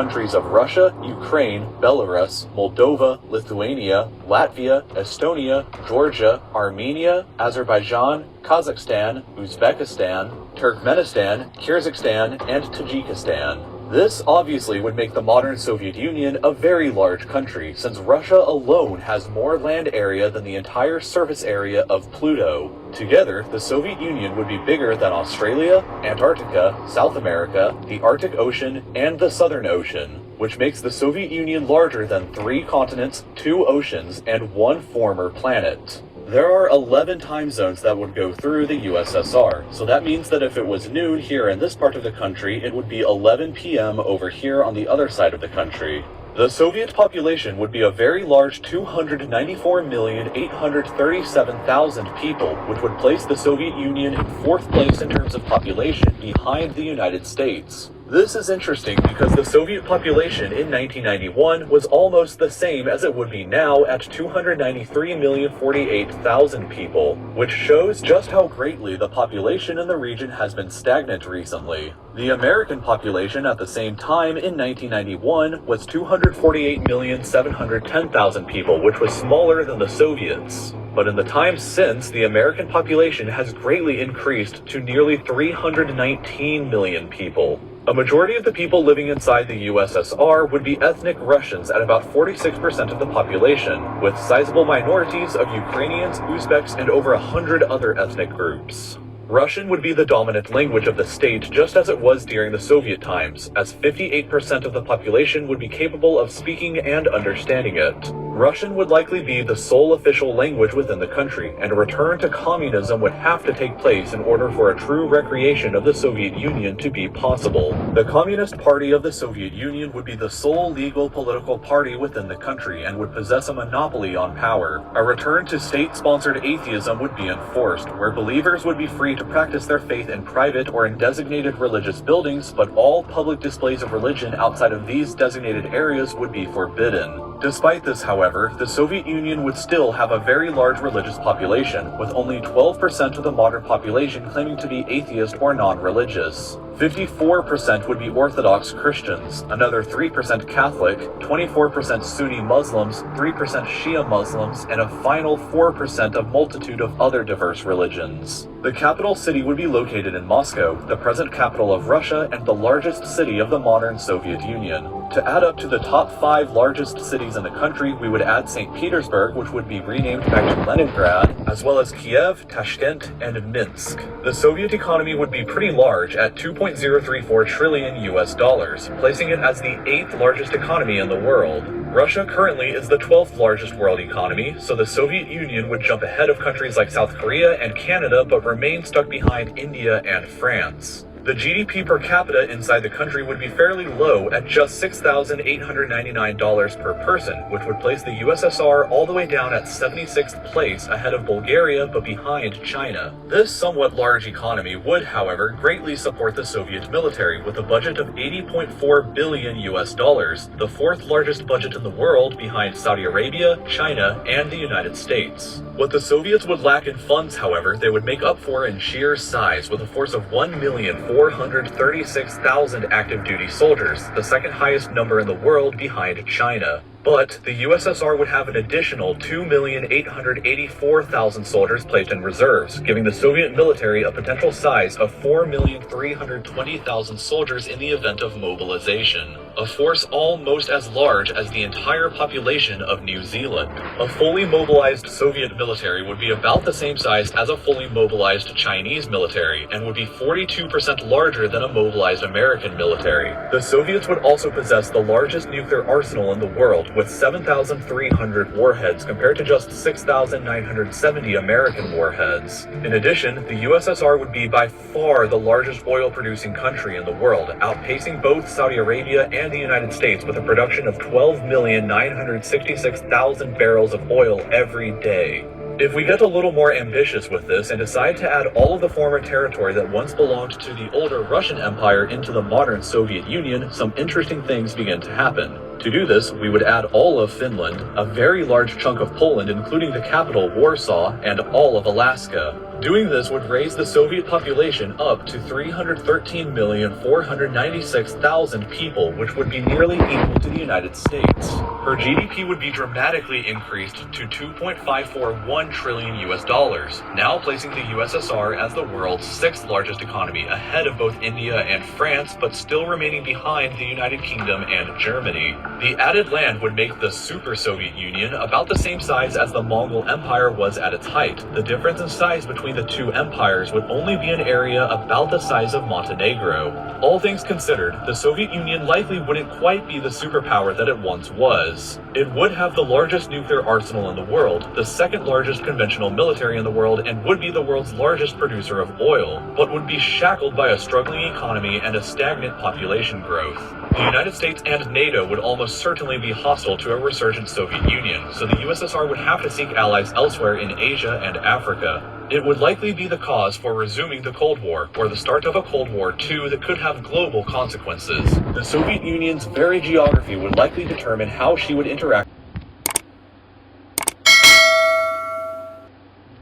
countries of Russia, Ukraine, Belarus, Moldova, Lithuania, Latvia, Estonia, Georgia, Armenia, Azerbaijan, Kazakhstan, Uzbekistan, Turkmenistan, Kyrgyzstan, and Tajikistan. This obviously would make the modern Soviet Union a very large country, since Russia alone has more land area than the entire surface area of Pluto. Together, the Soviet Union would be bigger than Australia, Antarctica, South America, the Arctic Ocean, and the Southern Ocean, which makes the Soviet Union larger than 3 continents, 2 oceans, and 1 former planet. There are 11 time zones that would go through the USSR, so that means that if it was noon here in this part of the country, it would be 11 p.m. over here on the other side of the country. The Soviet population would be a very large 294,837,000 people, which would place the Soviet Union in 4th place in terms of population behind the United States. This is interesting because the Soviet population in 1991 was almost the same as it would be now at 293,048,000 people, which shows just how greatly the population in the region has been stagnant recently. The American population at the same time in 1991 was 248,710,000 people, which was smaller than the Soviets. But in the time since, the American population has greatly increased to nearly 319 million people. A majority of the people living inside the USSR would be ethnic Russians at about 46% of the population, with sizable minorities of Ukrainians, Uzbeks, and over 100 other ethnic groups. Russian would be the dominant language of the state just as it was during the Soviet times, as 58% of the population would be capable of speaking and understanding it. Russian would likely be the sole official language within the country, and a return to communism would have to take place in order for a true recreation of the Soviet Union to be possible. The Communist Party of the Soviet Union would be the sole legal political party within the country and would possess a monopoly on power. A return to state-sponsored atheism would be enforced, where believers would be free to practice their faith in private or in designated religious buildings, but all public displays of religion outside of these designated areas would be forbidden. Despite this, however, the Soviet Union would still have a very large religious population, with only 12% of the modern population claiming to be atheist or non-religious. 54% would be Orthodox Christians, another 3% Catholic, 24% Sunni Muslims, 3% Shia Muslims, and a final 4% of multitude of other diverse religions. The capital city would be located in Moscow, the present capital of Russia and the largest city of the modern Soviet Union. To add up to the top 5 largest cities in the country, we would add St. Petersburg, which would be renamed back to Leningrad, as well as Kiev, Tashkent, and Minsk. The Soviet economy would be pretty large at 2.034 trillion US dollars, placing it as the 8th largest economy in the world. Russia currently is the 12th largest world economy, so the Soviet Union would jump ahead of countries like South Korea and Canada, but remain stuck behind India and France. The GDP per capita inside the country would be fairly low at just $6,899 per person, which would place the USSR all the way down at 76th place ahead of Bulgaria but behind China. This somewhat large economy would, however, greatly support the Soviet military with a budget of 80.4 billion US dollars, the 4th largest budget in the world behind Saudi Arabia, China, and the United States. What the Soviets would lack in funds, however, they would make up for in sheer size with a force of 1,436,000 active duty soldiers, the 2nd highest number in the world behind China. But the USSR would have an additional 2,884,000 soldiers placed in reserves, giving the Soviet military a potential size of 4,320,000 soldiers in the event of mobilization, a force almost as large as the entire population of New Zealand. A fully mobilized Soviet military would be about the same size as a fully mobilized Chinese military, and would be 42% larger than a mobilized American military. The Soviets would also possess the largest nuclear arsenal in the world, with 7,300 warheads compared to just 6,970 American warheads. In addition, the USSR would be by far the largest oil-producing country in the world, outpacing both Saudi Arabia and the United States with a production of 12,966,000 barrels of oil every day. If we get a little more ambitious with this and decide to add all of the former territory that once belonged to the older Russian Empire into the modern Soviet Union, some interesting things begin to happen. To do this, we would add all of Finland, a very large chunk of Poland including the capital Warsaw, and all of Alaska. Doing this would raise the Soviet population up to 313,496,000 people, which would be nearly equal to the United States. Her GDP would be dramatically increased to 2.541 trillion US dollars, now placing the USSR as the world's sixth largest economy, ahead of both India and France, but still remaining behind the United Kingdom and Germany. The added land would make the Super Soviet Union about the same size as the Mongol Empire was at its height. The difference in size between the two empires would only be an area about the size of Montenegro. All things considered, the Soviet Union likely wouldn't quite be the superpower that it once was. It would have the largest nuclear arsenal in the world, the second largest conventional military in the world, and would be the world's largest producer of oil, but would be shackled by a struggling economy and a stagnant population growth. The United States and NATO would almost certainly be hostile to a resurgent Soviet Union, so the USSR would have to seek allies elsewhere in Asia and Africa. It would likely be the cause for resuming the Cold War, or the start of a Cold War II that could have global consequences. The Soviet Union's very geography would likely determine how she would interact